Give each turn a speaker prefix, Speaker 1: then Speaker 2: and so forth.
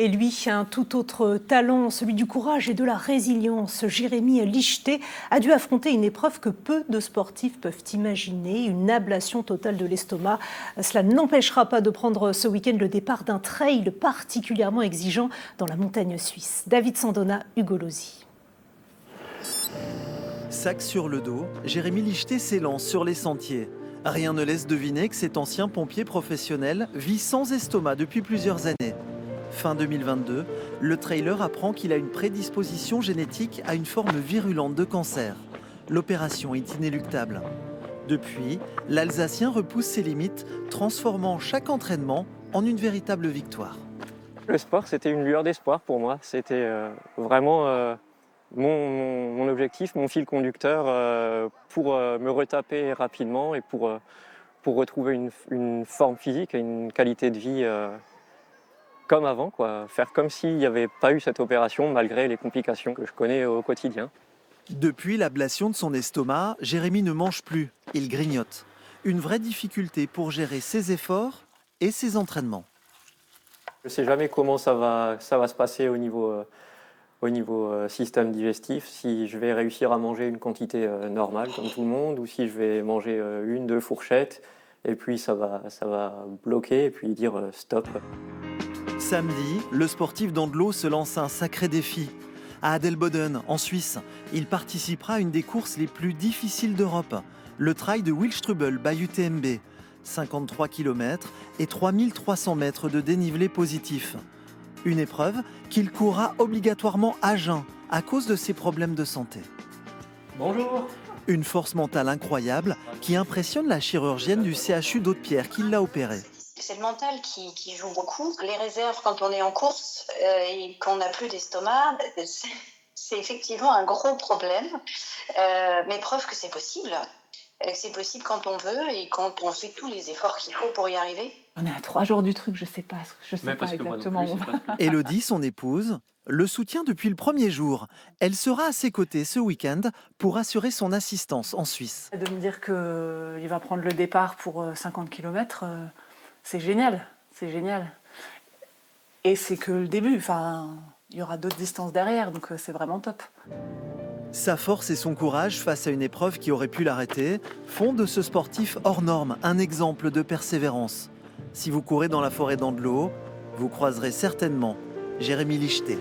Speaker 1: Et lui, un tout autre talent, celui du courage et de la résilience. Jérémy Licheté a dû affronter une épreuve que peu de sportifs peuvent imaginer, une ablation totale de l'estomac. Cela n'empêchera pas de prendre ce week-end le départ d'un trail particulièrement exigeant dans la montagne suisse. David Sandona, Hugo Lozi.
Speaker 2: Sac sur le dos, Jérémy Licheté s'élance sur les sentiers. Rien ne laisse deviner que cet ancien pompier professionnel vit sans estomac depuis plusieurs années. Fin 2022, le trailer apprend qu'il a une prédisposition génétique à une forme virulente de cancer. L'opération est inéluctable. Depuis, l'Alsacien repousse ses limites, transformant chaque entraînement en une véritable victoire.
Speaker 3: Le sport, c'était une lueur d'espoir pour moi. C'était vraiment mon objectif, mon fil conducteur pour me retaper rapidement et pour retrouver une forme physique et une qualité de vie comme avant, quoi. Faire comme s'il n'y avait pas eu cette opération malgré les complications que je connais au quotidien.
Speaker 2: Depuis l'ablation de son estomac, Jérémy ne mange plus, il grignote. Une vraie difficulté pour gérer ses efforts et ses entraînements.
Speaker 3: Je ne sais jamais comment ça va se passer au niveau système digestif, si je vais réussir à manger une quantité normale comme tout le monde ou si je vais manger 1-2 fourchettes et puis ça va bloquer et puis dire stop.
Speaker 2: Samedi, le sportif d'Andelo se lance un sacré défi. À Adelboden, en Suisse, il participera à une des courses les plus difficiles d'Europe, le trail de Wildstrubel by UTMB. 53 km et 3300 mètres de dénivelé positif. Une épreuve qu'il courra obligatoirement à jeun à cause de ses problèmes de santé.
Speaker 3: Bonjour.
Speaker 2: Une force mentale incroyable qui impressionne la chirurgienne du CHU d'Aude-Pierre qui l'a opéré.
Speaker 4: C'est le mental qui joue beaucoup. Les réserves quand on est en course et qu'on n'a plus d'estomac, c'est effectivement un gros problème. Mais preuve que c'est possible. C'est possible quand on veut et quand on fait tous les efforts qu'il faut pour y arriver.
Speaker 1: On est à 3 jours du truc, je sais pas exactement.
Speaker 2: Élodie, son épouse, le soutient depuis le premier jour. Elle sera à ses côtés ce week-end pour assurer son assistance en Suisse.
Speaker 1: De me dire qu'il va prendre le départ pour 50 km, c'est génial, c'est génial. Et c'est que le début, il y aura d'autres distances derrière, donc c'est vraiment top.
Speaker 2: Sa force et son courage face à une épreuve qui aurait pu l'arrêter font de ce sportif hors norme un exemple de persévérance. Si vous courez dans la forêt d'Andelo, vous croiserez certainement Jérémy Licheté.